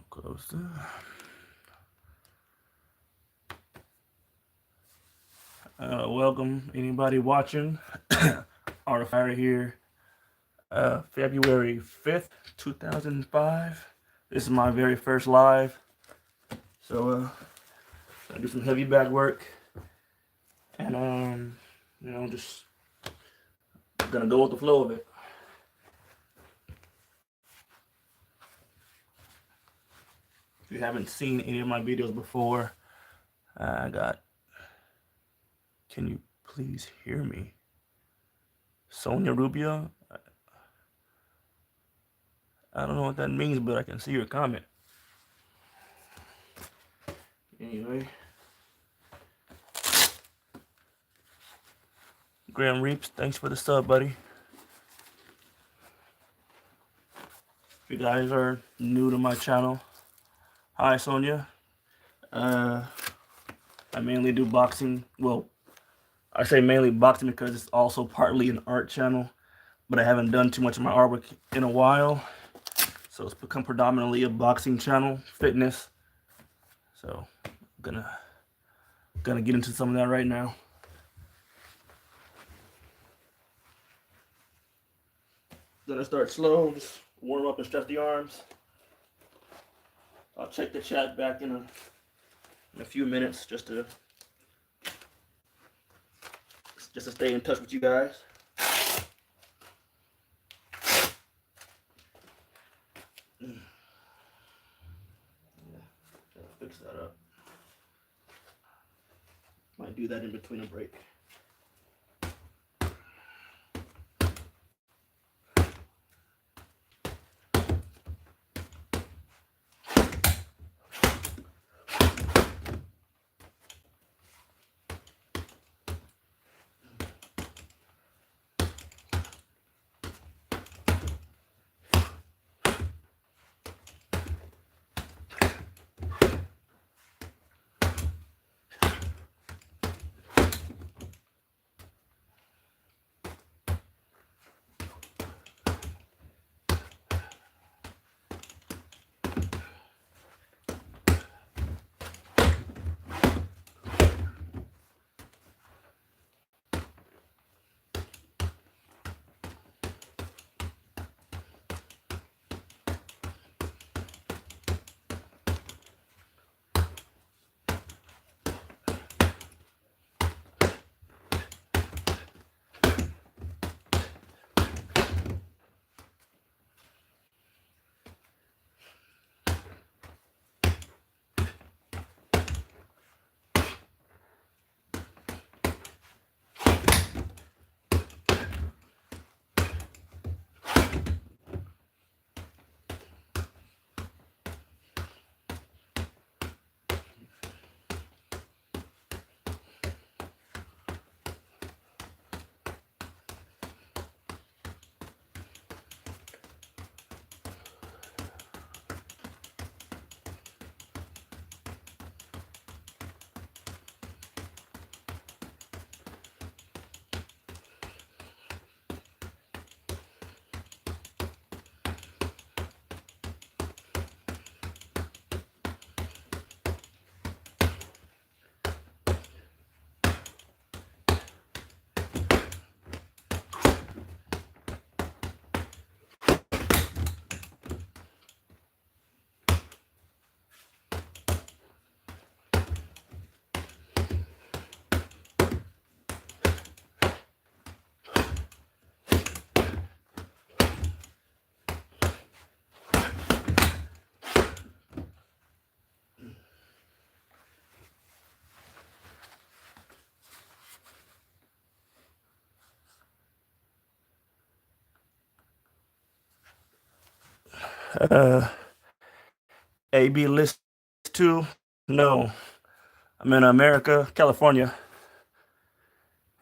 Close. Welcome anybody watching. Phiar here. February 5th, 2005. This is my very first live. So I do some heavy back work. And just gonna go with the flow of it. If you haven't seen any of my videos before, I got, can you please hear me? Sonia Rubio. I don't know what that means, but I can see your comment. Anyway. Graham Reeps, thanks for the sub, buddy. If you guys are new to my channel, hi Sonia. I mainly do boxing. Well, I say mainly boxing because it's also partly an art channel, but I haven't done too much of my artwork in a while. So it's become predominantly a boxing channel, fitness. So I'm gonna get into some of that right now. Gonna start slow, just warm up and stretch the arms. I'll check the chat back in a few minutes just to stay in touch with you guys. Fix that up. Might do that in between a break. AB list 2? No. I'm in America, California.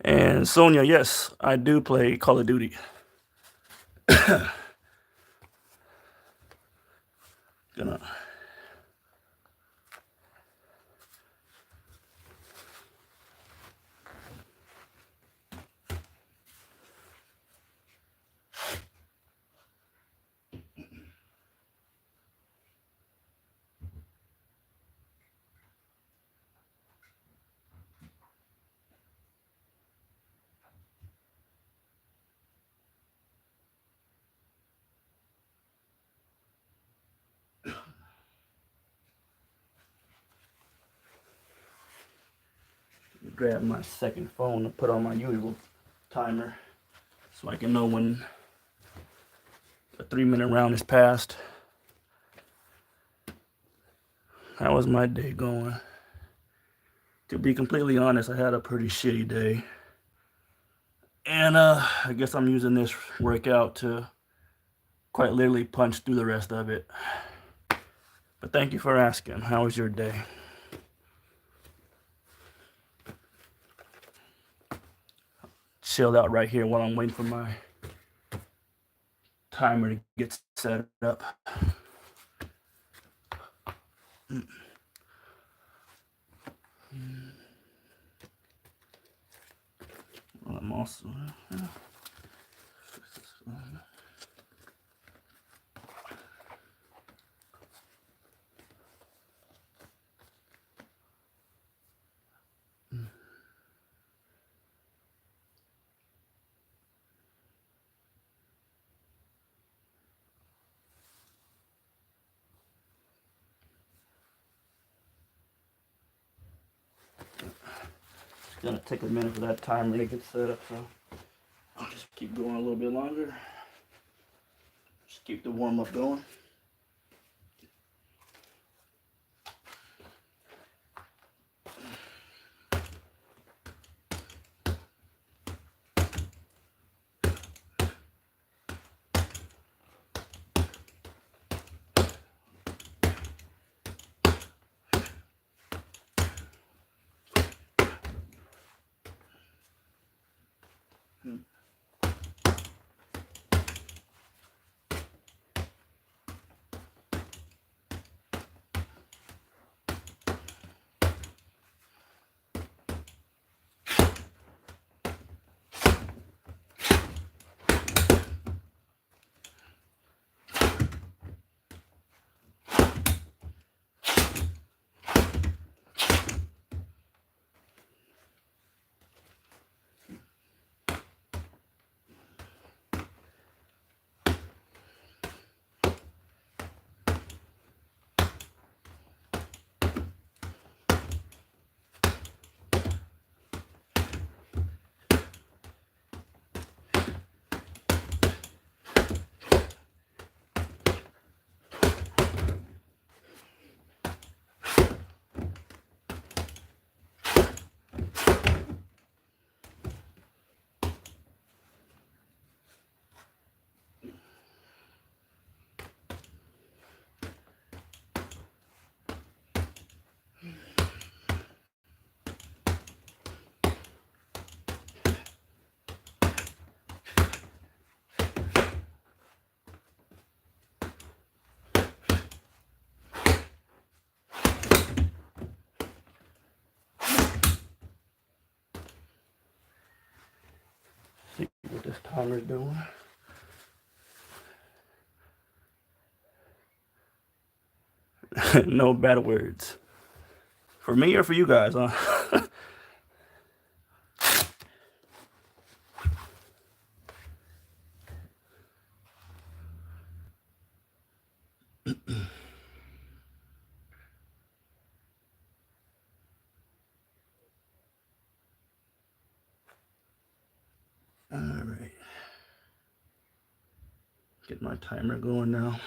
And Sonia, yes, I do play Call of Duty. Gonna grab my second phone to put on my usual timer so I can know when a 3-minute round is passed. How was my day going? To be completely honest, I had a pretty shitty day. And I guess I'm using this workout to quite literally punch through the rest of it. But thank you for asking. How was your day? Chilled out right here while I'm waiting for my timer to get set up. I'm also gonna take a minute for that timer to get set up, so I'll just keep going a little bit longer. Just keep the warm up going. See what this timer's doing. No bad words. For me or for you guys, huh? All right. Get my timer going now.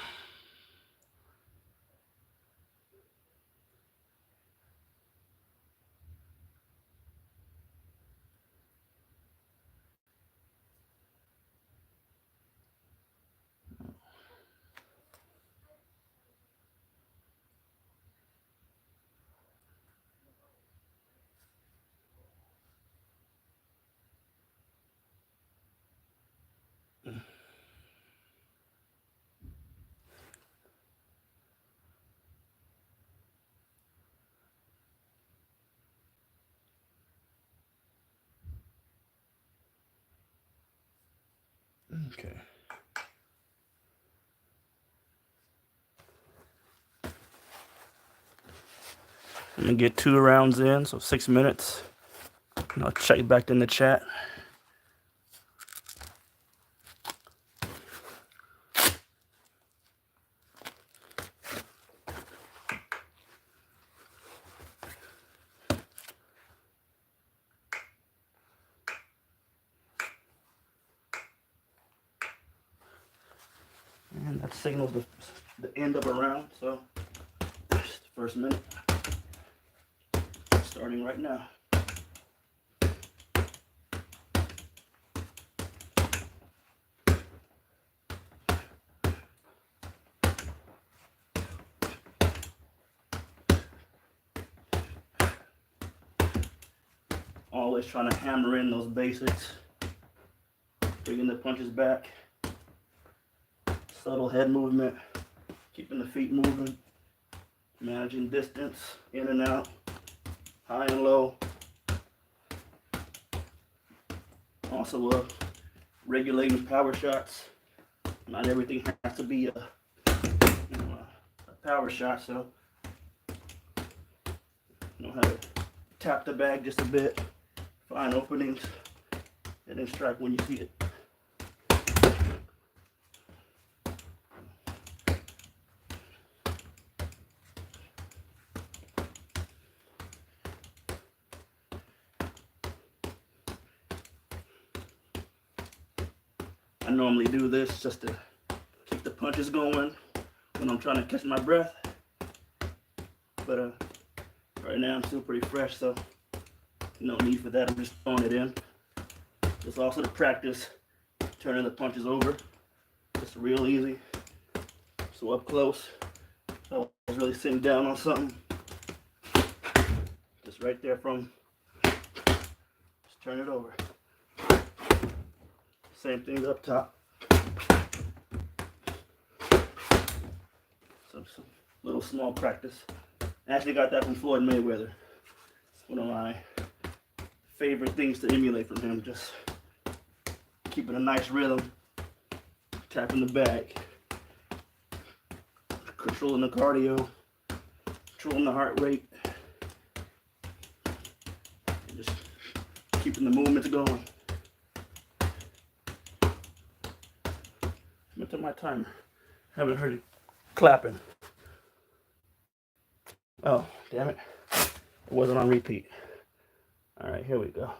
Okay. I'm gonna get 2 rounds in, so 6 minutes. And I'll check back in the chat. And that signals the end of a round, so it's the first minute. Starting right now. Always trying to hammer in those basics. Bringing the punches back. Subtle head movement. Keeping the feet moving. Managing distance, in and out. High and low. Also regulating power shots. Not everything has to be a power shot, so know how to tap the bag just a bit, find openings, and then strike when you see it. I normally do this just to keep the punches going when I'm trying to catch my breath. But right now I'm still pretty fresh, so no need for that. I'm just throwing it in. It's also to practice turning the punches over. It's real easy. So up close, I was really sitting down on something. Just right there from, just turn it over. Same thing up top. So some little small practice. I actually got that from Floyd Mayweather. One of my favorite things to emulate from him. Just keeping a nice rhythm, tapping the bag, controlling the cardio, controlling the heart rate, and just keeping the movements going. Went to my timer. Haven't heard it clapping. Oh, damn it. It wasn't on repeat. All right, here we go.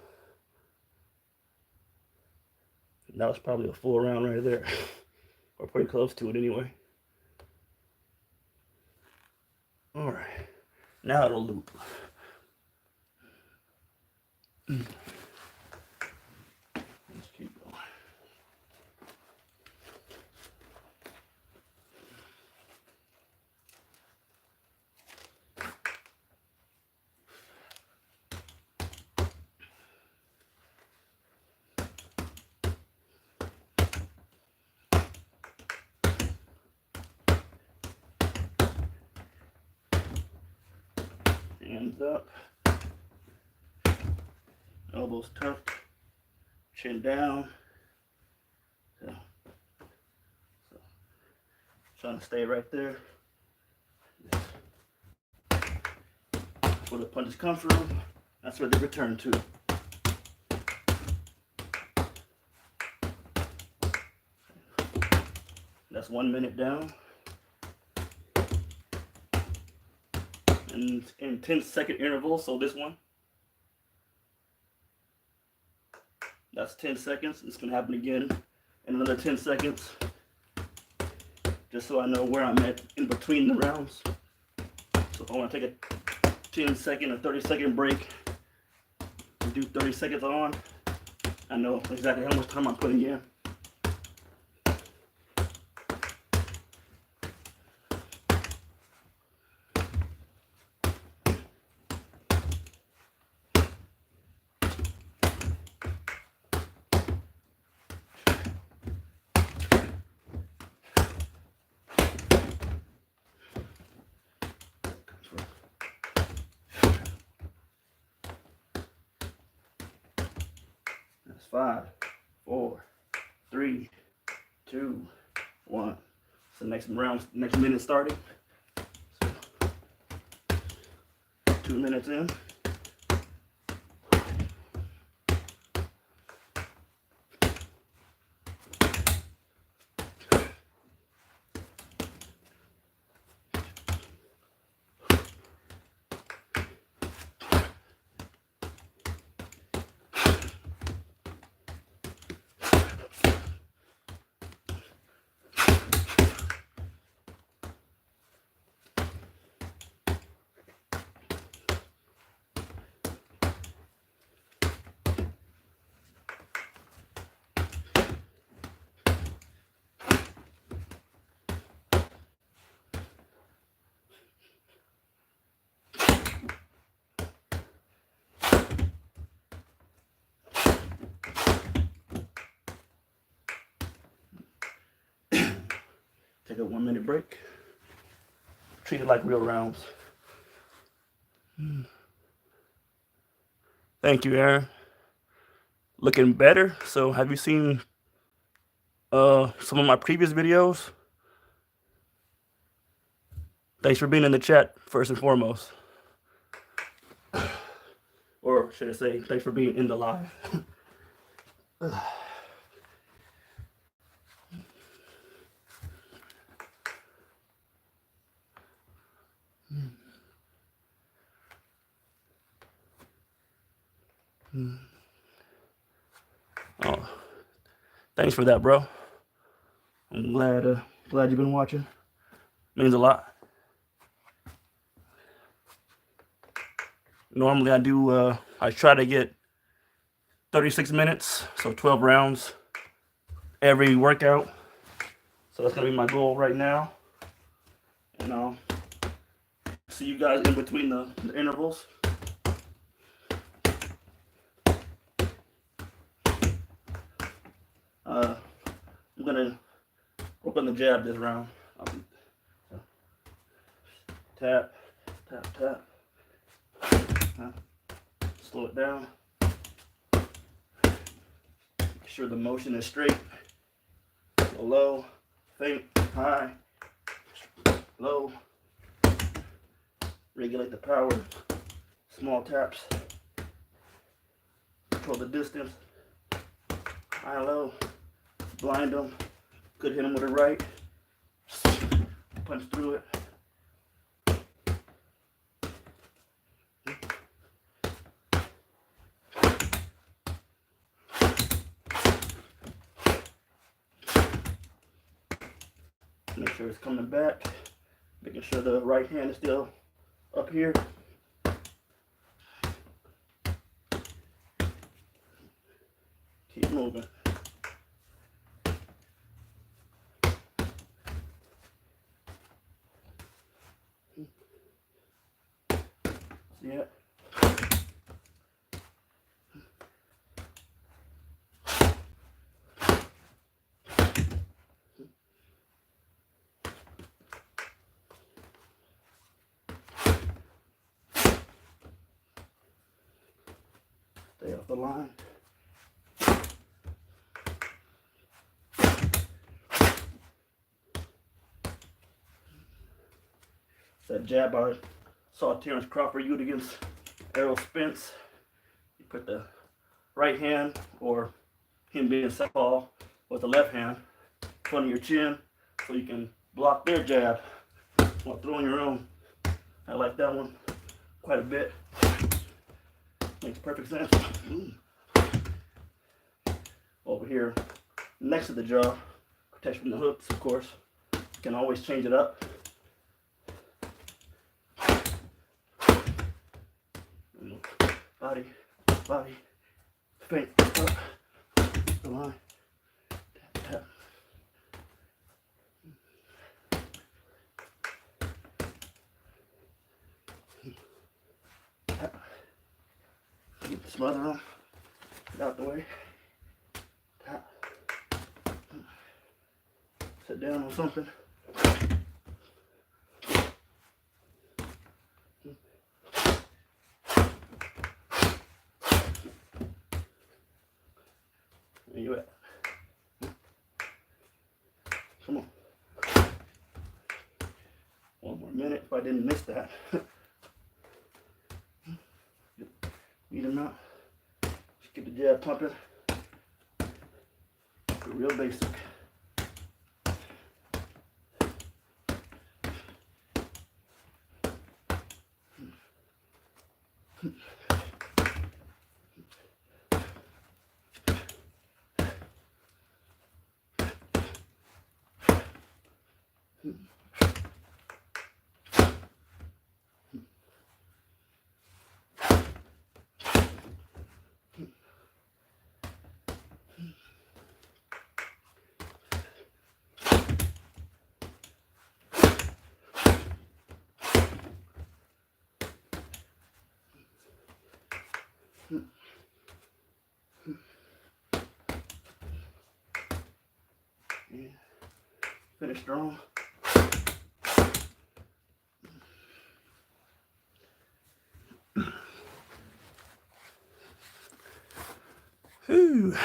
That was probably a full round right there. Or pretty close to it anyway. All right, now it'll loop. Let's keep going. Hands up, elbows tucked, chin down. So trying to stay right there. That's where the punches come from. That's where they return to. That's 1 minute down. And in 10-second intervals, so this one. That's 10 seconds. It's going to happen again in another 10 seconds. Just so I know where I'm at in between the rounds. So if I want to take a 10-second or 30-second break and do 30 seconds on, I know exactly how much time I'm putting in. That's 5, 4, 3, 2, 1. So next round, next minute starting. So 2 minutes in. Take a 1 minute break. Treat it like real rounds. Thank you, Aaron. Looking better. So have you seen some of my previous videos? Thanks for being in the chat, first and foremost. Or should I say, thanks for being in the live. Oh, thanks for that, bro. I'm glad you've been watching. Means a lot. Normally I try to get 36 minutes, so 12 rounds every workout. So that's gonna be my goal right now. And I'll see you guys in between the intervals. I'm gonna work on the jab this round. Tap, tap, tap. Slow it down. Make sure the motion is straight. Go low, faint, high, low. Regulate the power. Small taps. Control the distance. High, low. Blind them. Could hit them with a right. Punch through it. Make sure it's coming back. Making sure the right hand is still up here. Keep moving. See it? Stay off the line. That jab I saw Terrence Crawford use against Errol Spence. You put the right hand, or him being southpaw with the left hand, in front of your chin, so you can block their jab while throwing your own. I like that one quite a bit. Makes perfect sense. Over here, next to the jaw, protects from the hooks, of course. You can always change it up. Body, body, faint, up, the line, tap, tap. Tap. Get the smother on, get out the way, tap. Sit down on something. Where you at? I didn't miss that. Beat him out. Just get the jab pumping. Real basic. Yeah. Finish strong. Whew.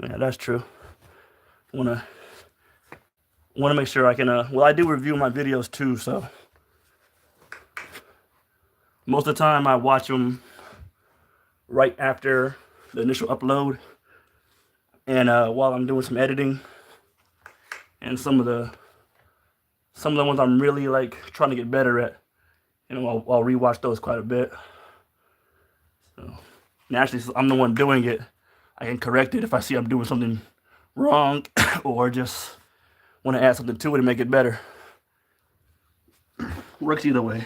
Yeah, that's true. Wanna make sure I can. Well, I do review my videos too, so most of the time I watch them right after the initial upload, and while I'm doing some editing, and some of the ones I'm really like trying to get better at, you know, I'll rewatch those quite a bit. So, and actually, since I'm the one doing it, I can correct it if I see I'm doing something wrong, or just want to add something to it and make it better. Works either way.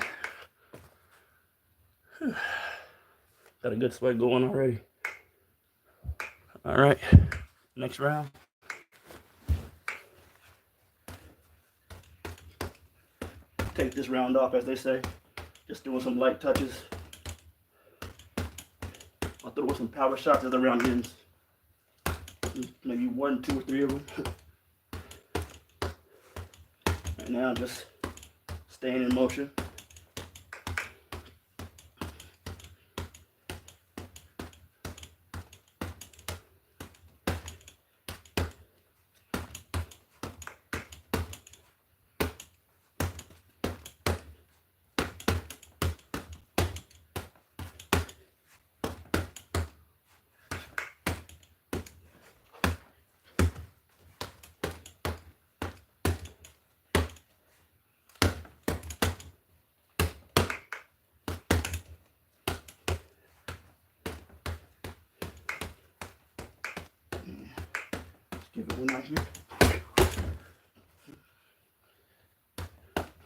Got a good sweat going already. All right, next round. Take this round off, as they say. Just doing some light touches. I'll throw some power shots as the round ends. Maybe 1, 2, or 3 of them. Right now, just staying in motion. Give it one out here.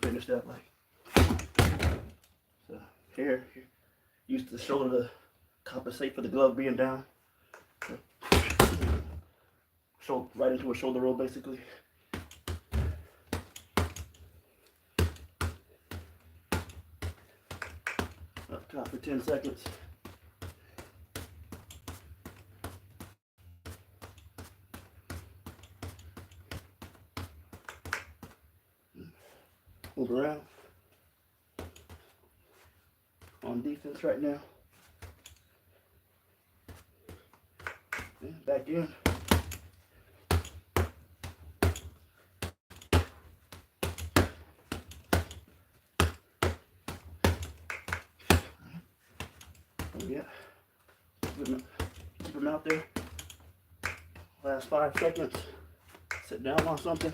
Finish that like. So here, use the shoulder to compensate for the glove being down. So right into a shoulder roll basically. Up top for 10 seconds. Move around. On defense right now. And back in. Yeah. Keep him out there. Last 5 seconds. Sit down on something.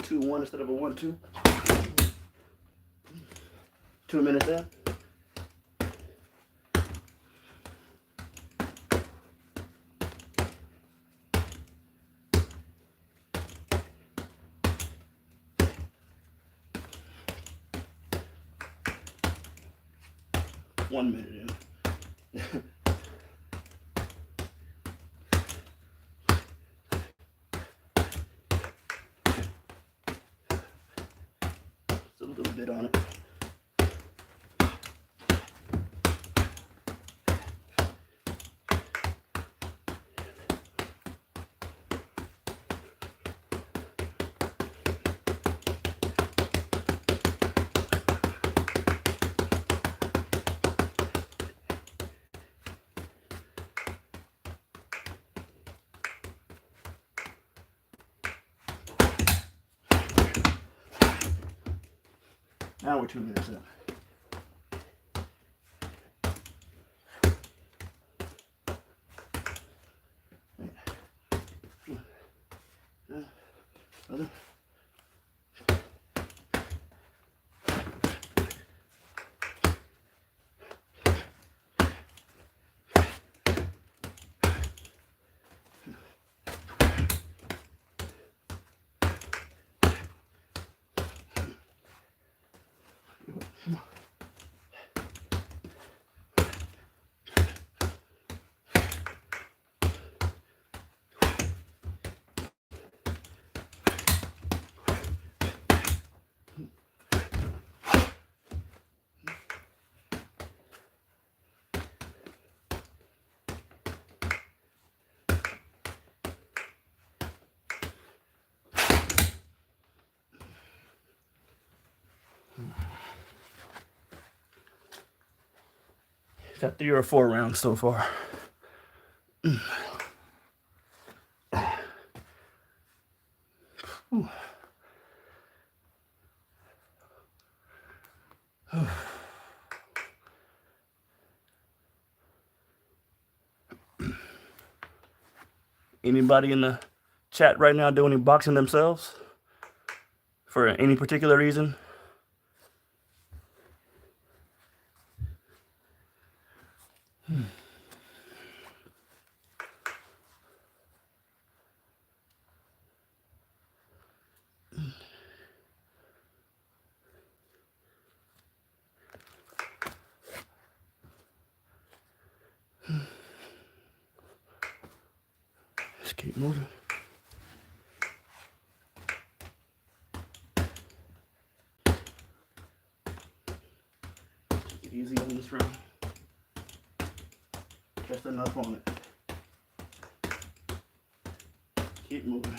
2-1 instead of a 1-2. 2 minutes in. One minute in. Just a little bit on it. Now we're 2 minutes in. Other. Got 3 or 4 rounds so far. Anybody in the chat right now doing any boxing themselves for any particular reason? Just keep moving. Take it easy on this round. Just enough on it. Keep moving.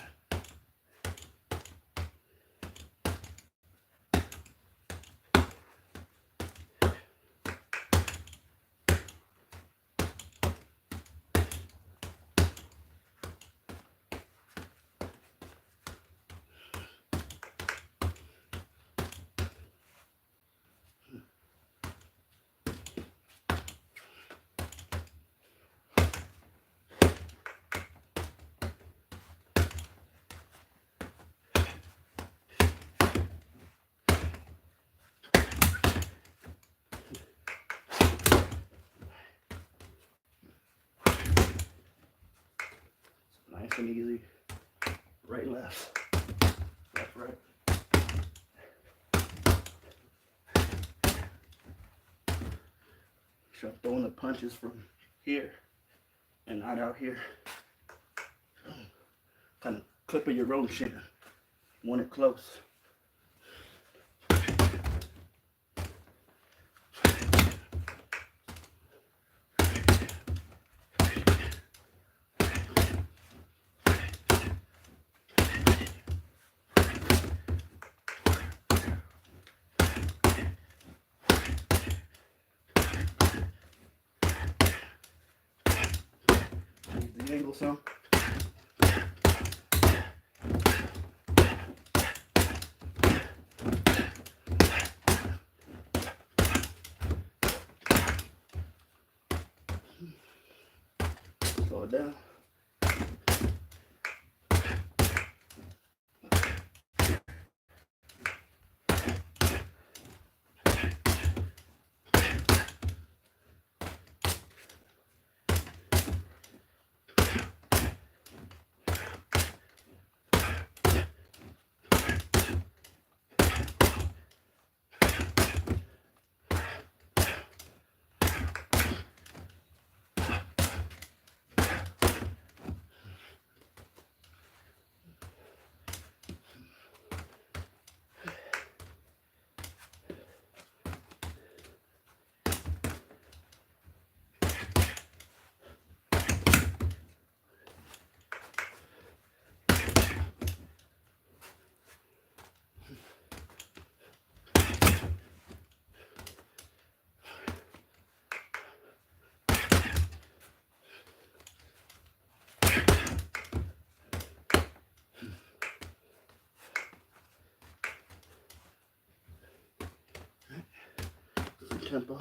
Nice and easy. Right, left. Left, right. So I'm throwing the punches from here and not out here. Kind of clipping your own shin. Want it close. The angle some. Slow it down. tempo.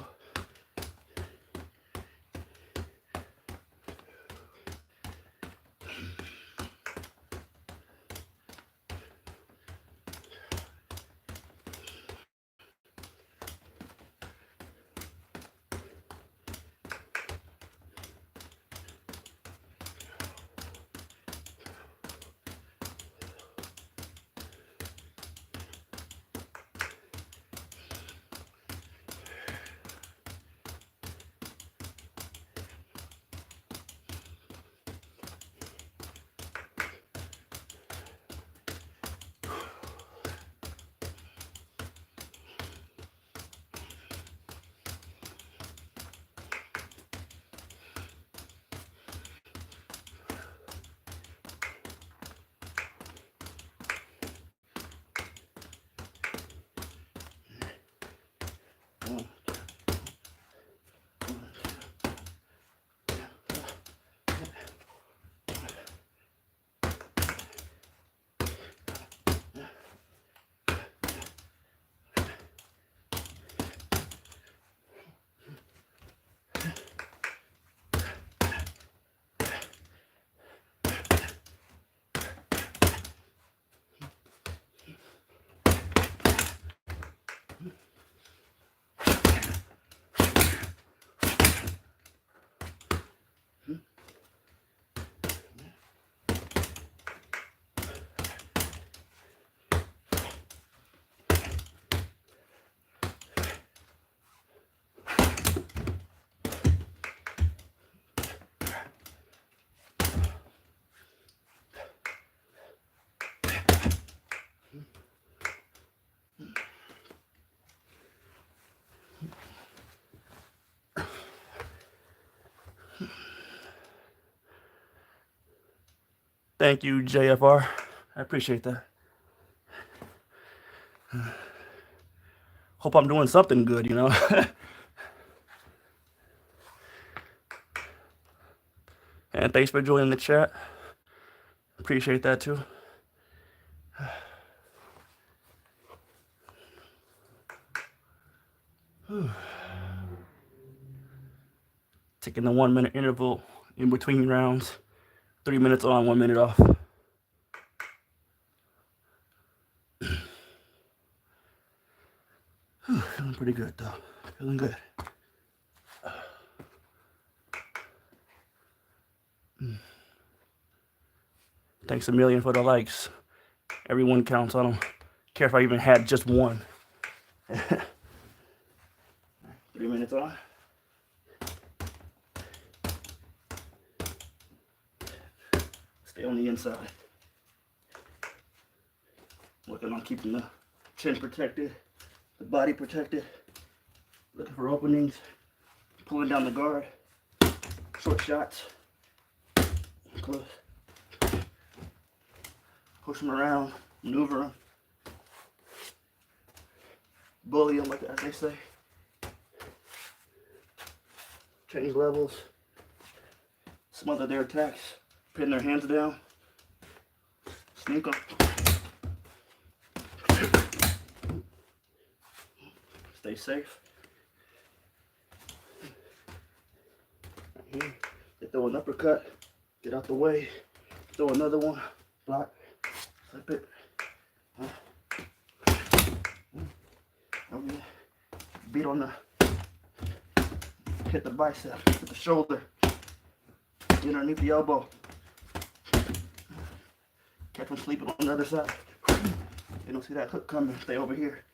Thank you, JFR. I appreciate that. Hope I'm doing something good, you know. And thanks for joining the chat. Appreciate that too. Taking the 1 minute interval in between rounds. 3 minutes on, 1 minute off. Feeling pretty good though. Feeling good. Thanks a million for the likes. Everyone counts. I don't care if I even had just one. 3 minutes on. Stay on the inside. Working on keeping the chin protected, the body protected. Looking for openings, pulling down the guard, short shots, close. Push them around, maneuver them, bully them, like as they say. Change levels, smother their attacks, pin their hands down, sneak them. Stay safe. Right here, they throw an uppercut, get out the way, throw another one, block, flip it. Okay. Beat on the, hit the bicep, hit the shoulder, get underneath the elbow. Catch them sleeping on the other side. They don't see that hook coming, stay over here.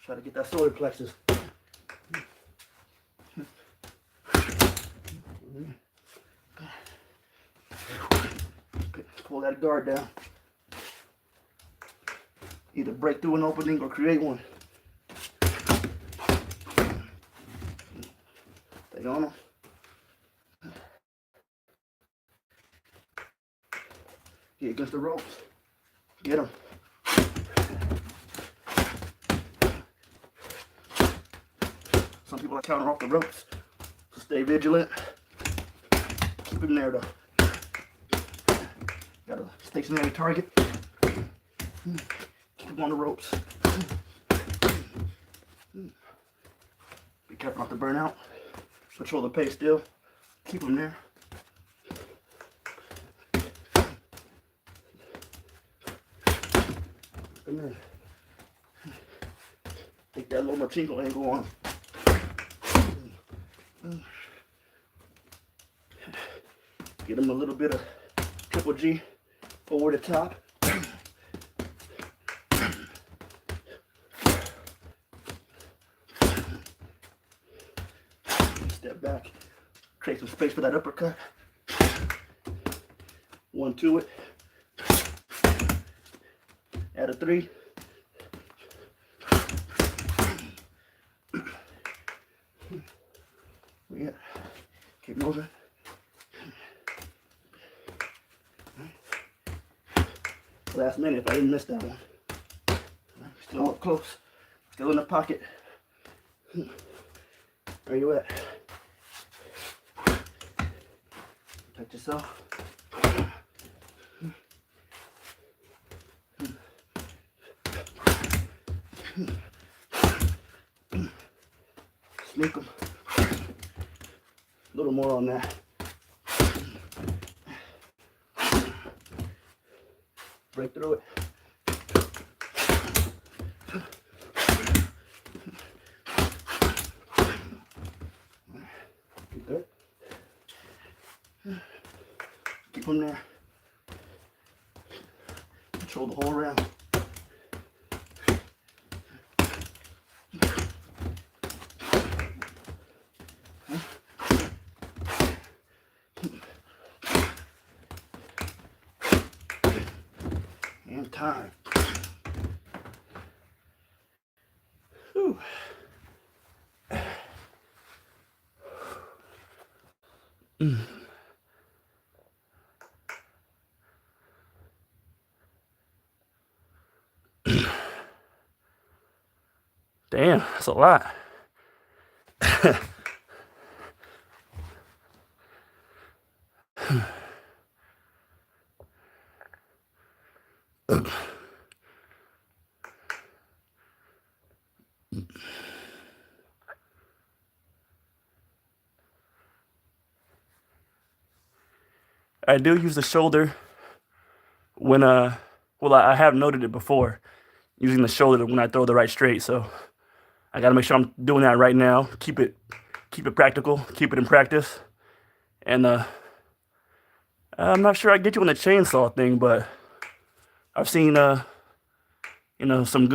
Try to get that solar plexus. Pull that guard down. Either break through an opening or create one. Stay on them. Get against the ropes. Get them. Some people are counter off the ropes, so stay vigilant. Keep him there though. Got a stationary target. Keep them on the ropes. Be careful not to burn out. Control the pace still. Keep them there. And then take that little machinko angle on. Get them a little bit of triple G over the top. Step back, create some space for that uppercut. 1, 2 it. Add a 3. Yeah. Keep moving. Last minute if I didn't miss that one. Still up close. Still in the pocket. Where you at? Protect yourself. Sneak them. A little more on that. Break through it. Good. Keep them there. Control the whole round. And time. Whew. Damn, that's a lot. I do use the shoulder when well, I have noted it before, using the shoulder when I throw the right straight, so I gotta make sure I'm doing that right now. Keep it practical, keep it in practice. And I'm not sure I get you on the chainsaw thing, but I've seen you know, some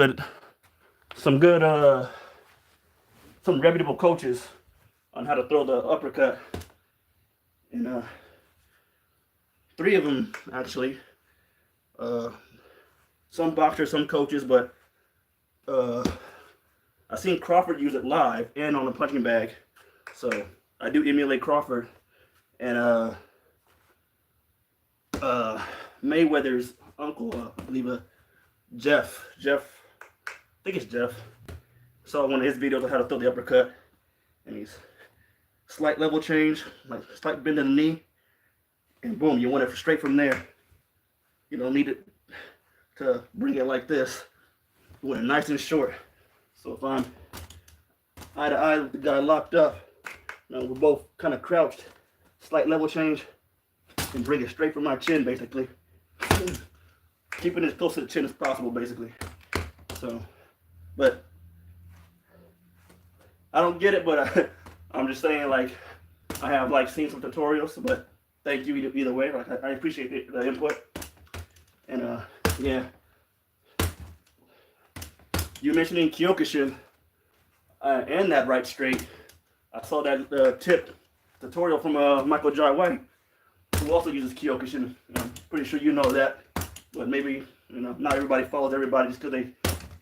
reputable coaches on how to throw the uppercut. And 3 of them actually. Some boxers, some coaches, but I've seen Crawford use it live and on a punching bag. So I do emulate Crawford. And Mayweather's uncle, I believe, Jeff, I think it's Jeff, saw one of his videos on how to throw the uppercut, and he's slight level change, like slight bend in the knee, and boom, you want it straight from there. You don't need it to bring it like this. You want it nice and short. So if I'm eye to eye with the guy locked up, you know, we're both kind of crouched, slight level change, and bring it straight from my chin, basically. Keeping it as close to the chin as possible, basically. So, but I don't get it, but I'm just saying, like, I have like seen some tutorials, but thank you either way. Like, I appreciate the input. And yeah, you mentioning Kyokushin and that right straight. I saw that tip tutorial from Michael Jai White, who also uses Kyokushin. I'm pretty sure you know that, but maybe, you know, not everybody follows everybody just because they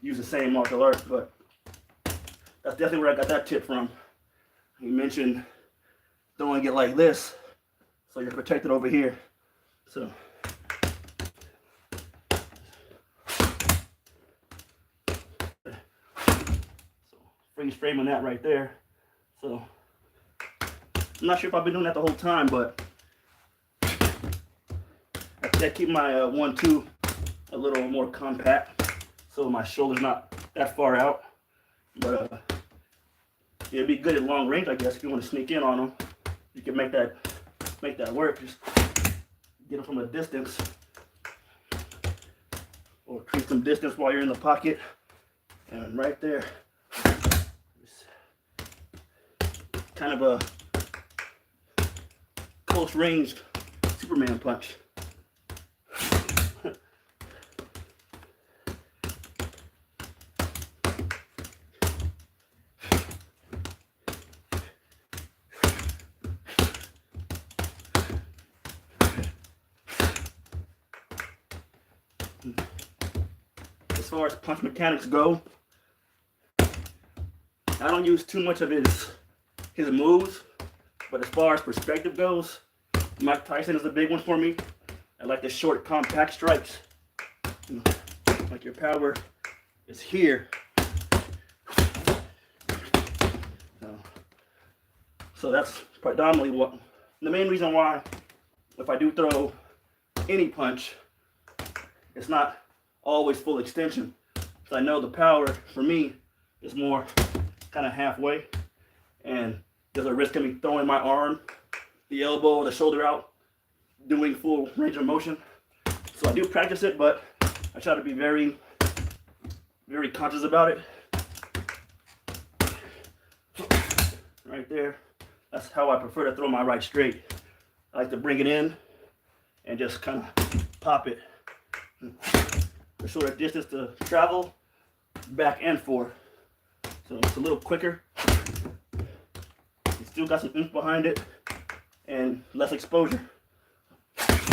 use the same martial art. But that's definitely where I got that tip from. He mentioned throwing it like this, so you're protected over here. So. Freeze framing that right there. So I'm not sure if I've been doing that the whole time, but I keep my 1-2 a little more compact. so my shoulder's not that far out. But it'd be good at long range, I guess, if you want to sneak in on them. You can make that work. Just get them from a distance, or create some distance while you're in the pocket. And right there, kind of a close range Superman punch. As far as punch mechanics go, I don't use too much of his moves, but as far as perspective goes, Mike Tyson is a big one for me. I like the short, compact strikes. Like your power is here. So that's predominantly the main reason why, if I do throw any punch, it's not always full extension. So I know the power for me is more kind of halfway, and there's a risk of me throwing my arm, the elbow, the shoulder out, doing full range of motion. So I do practice it, but I try to be very, very conscious about it. Right there, that's how I prefer to throw my right straight. I like to bring it in and just kind of pop it. A shorter distance to travel, back and forth. So it's a little quicker. It's still got some oomph behind it and less exposure. At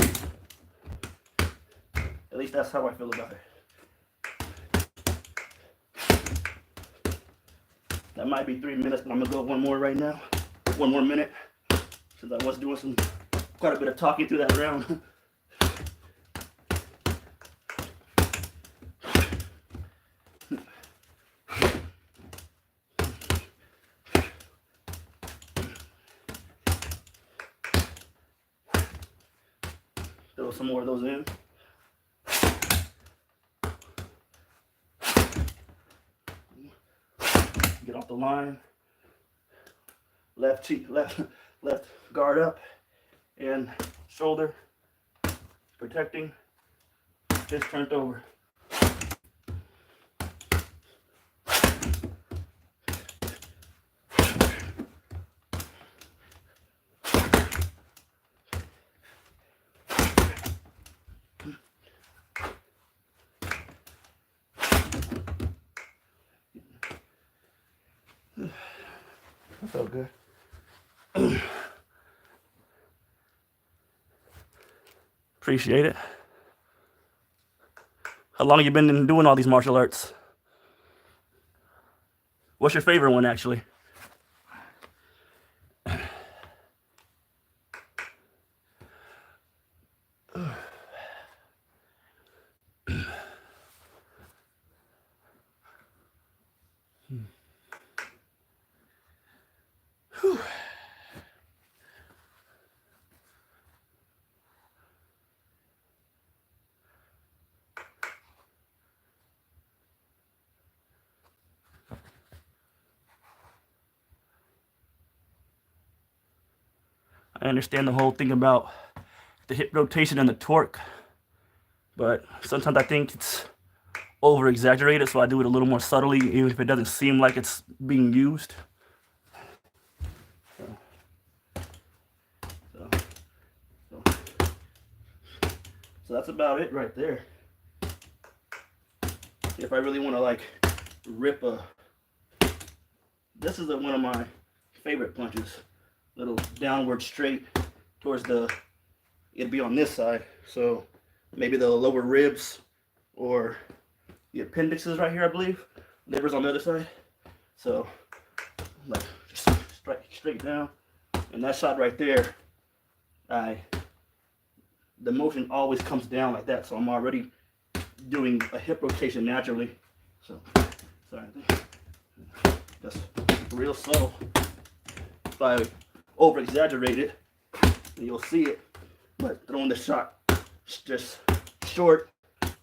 least that's how I feel about it. That might be 3 minutes, but I'm gonna go one more right now. 1 more minute, since I was doing quite a bit of talking through that round. Throw some more of those in. Get off the line. Left cheek, left guard up, and shoulder protecting. Just turned over. That felt good. Appreciate it. How long have you been doing all these martial arts? What's your favorite one, actually? I understand the whole thing about the hip rotation and the torque, but sometimes I think it's over exaggerated, so I do it a little more subtly, even if it doesn't seem like it's being used. So that's about it right there. If I really want to like rip this is one of my favorite punches. Little downward straight towards it'd be on this side. So maybe the lower ribs or the appendixes right here, I believe. Liver's on the other side. So like just strike straight down. And that shot right there, the motion always comes down like that. So I'm already doing a hip rotation naturally. So sorry, just real subtle. If I over exaggerate it, you'll see it. But throwing the shot just short,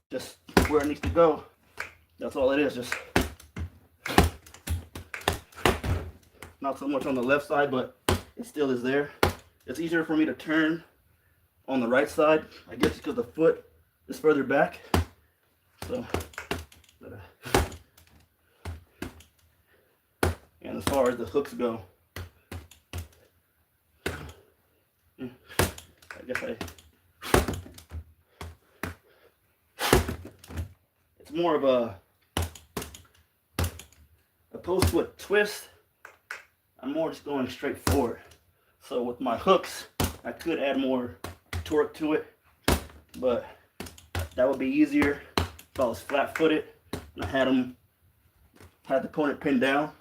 just where it needs to go. That's all it is. Just not so much on the left side, but it still is there. It's easier for me to turn on the right side, I guess because the foot is further back. So, and as far as the hooks go, I guess it's more of a opposed to a twist. I'm more just going straight forward. So with my hooks, I could add more torque to it, but that would be easier if I was flat-footed and I had the opponent pinned down.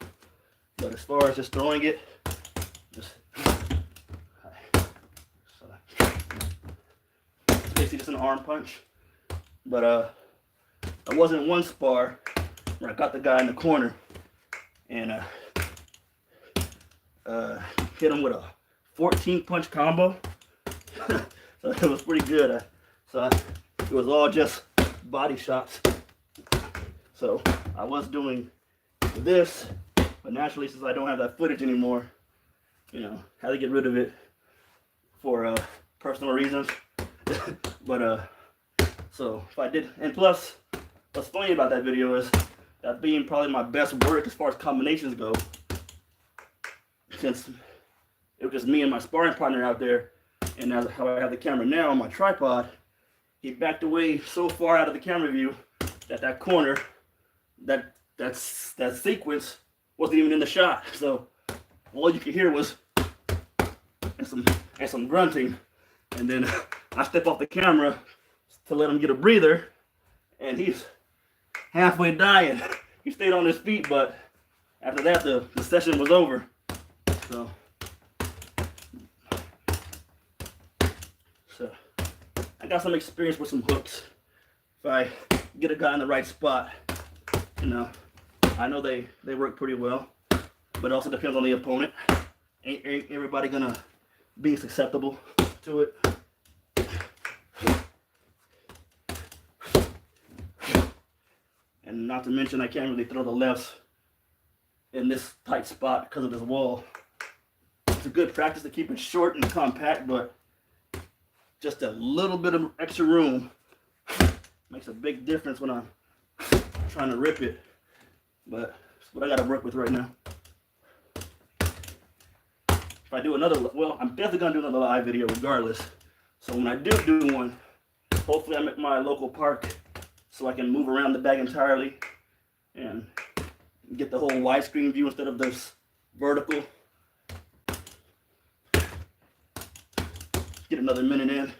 But as far as just throwing it, just it's basically just an arm punch. But I wasn't one spar where I got the guy in the corner and hit him with a 14 punch combo. So it was pretty good. It was all just body shots. So I was doing this, but naturally, since I don't have that footage anymore, you know, had to get rid of it for personal reasons. But so if I did, and plus, what's funny about that video is that being probably my best work as far as combinations go, since it was just me and my sparring partner out there, and as how I have the camera now on my tripod, he backed away so far out of the camera view that corner, that sequence wasn't even in the shot. So all you could hear was some grunting, and then I step off the camera to let him get a breather, and he's halfway dying. He stayed on his feet, but after that the session was over. So I got some experience with some hooks. If I get a guy in the right spot, you know, I know they work pretty well, but it also depends on the opponent. Ain't everybody gonna be susceptible to it. And not to mention, I can't really throw the lefts in this tight spot because of this wall. It's a good practice to keep it short and compact, but just a little bit of extra room makes a big difference when I'm trying to rip it. But it's what I got to work with right now. If I do another, well, I'm definitely going to do another live video regardless. So when I do one, hopefully I'm at my local park so I can move around the bag entirely and get the whole widescreen view instead of this vertical. Get another minute in.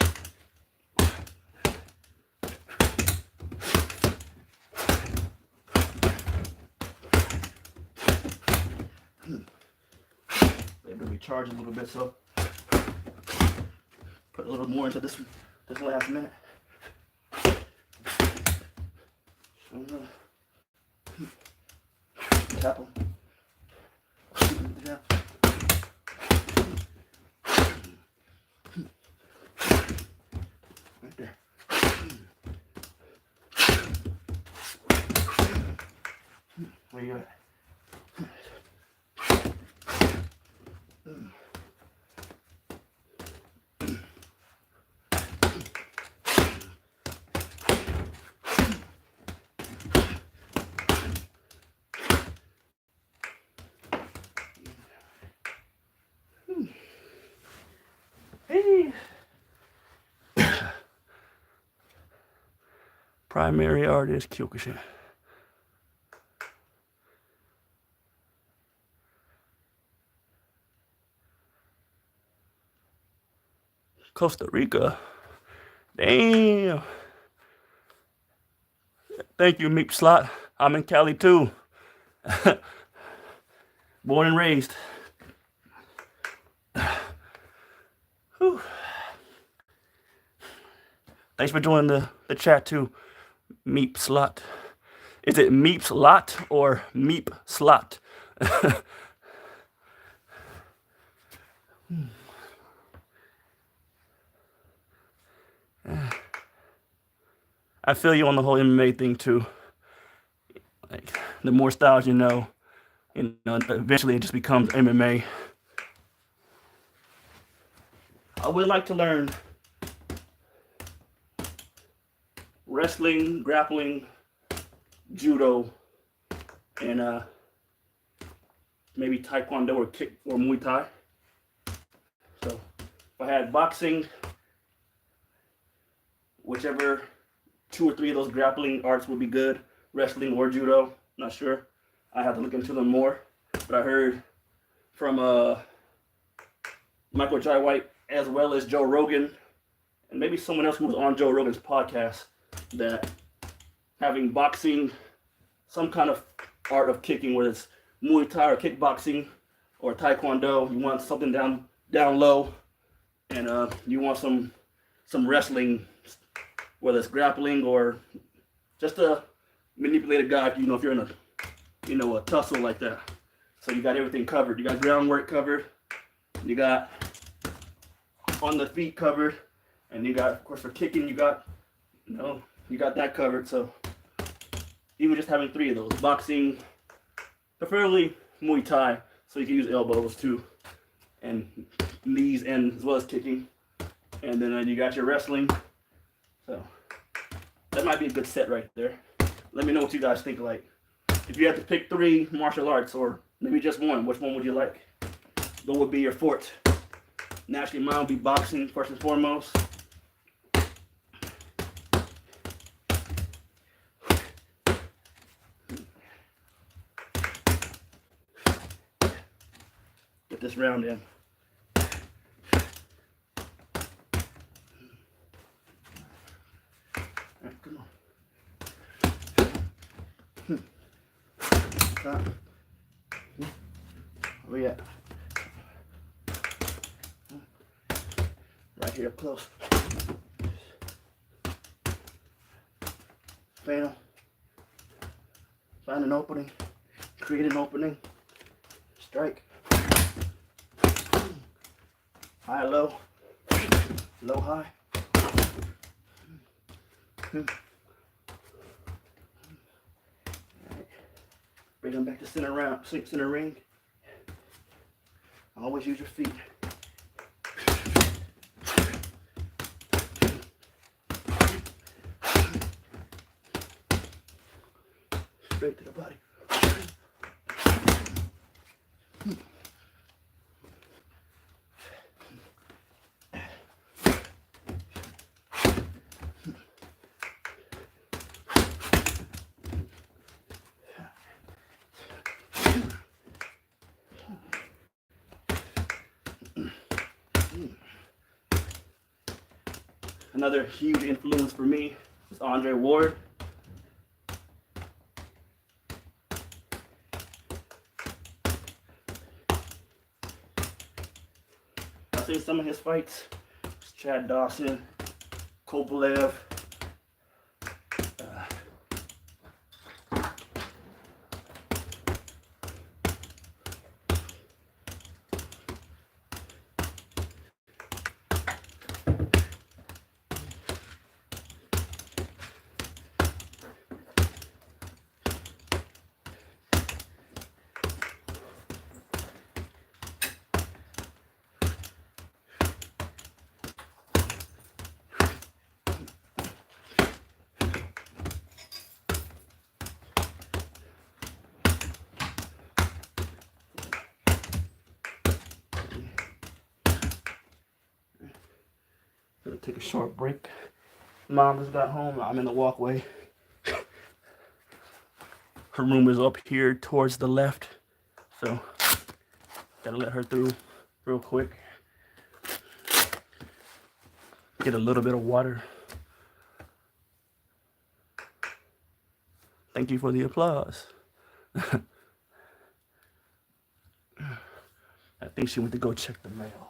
Able to recharge a little bit, so put a little more into this last minute. Tap them. Right there. Where you at? Hey. Primary artist Kyokushin. Costa Rica. Damn. Thank you, Meep Slot. I'm in Cali too. Born and raised. Whew. Thanks for joining the chat too, Meep Slot. Is it Meep Slot or Meep Slot? I feel you on the whole MMA thing too. Like the more styles you know, eventually it just becomes MMA. I would like to learn wrestling, grappling, judo, and maybe taekwondo or kick or Muay Thai. So if I had boxing, whichever 2 or 3 of those grappling arts would be good. Wrestling or judo, not sure. I have to look into them more. But I heard from Michael Jai White as well as Joe Rogan, and maybe someone else who was on Joe Rogan's podcast, that having boxing, some kind of art of kicking, whether it's Muay Thai or kickboxing or Taekwondo, you want something down low, and you want some wrestling, whether it's grappling or just to manipulate a guy, if you're in a tussle like that. So you got everything covered. You got groundwork covered. You got on the feet covered, and you got, of course, for kicking, you got that covered. So even just having 3 of those, boxing, preferably Muay Thai, so you can use elbows too, and knees, and as well as kicking, and then you got your wrestling. So that might be a good set right there. Let me know what you guys think. Like, if you had to pick 3 martial arts, or maybe just one, which one would you like? What would be your forte? Naturally, mine would be boxing first and foremost. Get this round in. All right, come on. Where we at? Right here up close. Find an opening, create an opening, strike. High, low, low, high. Right. Bring them back to center ring. Always use your feet. Straight to the body. Another huge influence for me is Andre Ward. I've seen some of his fights. It's Chad Dawson, Kovalev. Gonna take a short break. Mom just got home. I'm in the walkway. Her room is up here towards the left, so gotta let her through real quick. Get a little bit of water. Thank you for the applause. I think she went to go check the mail.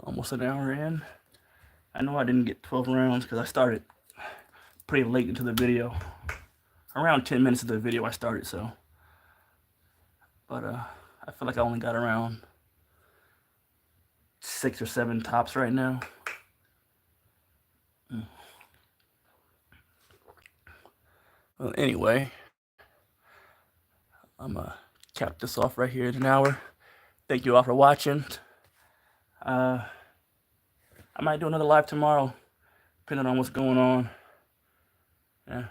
Almost an hour in. I know I didn't get 12 rounds because I started pretty late into the video. Around 10 minutes of the video I started, so. But I feel like I only got around 6 or 7 tops right now. Well, anyway, I'm gonna cap this off right here at an hour. Thank you all for watching. I might do another live tomorrow, depending on what's going on. Yeah.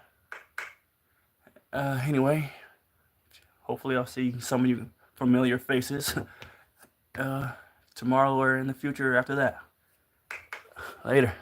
Anyway, hopefully I'll see some of you familiar faces tomorrow or in the future after that. Later.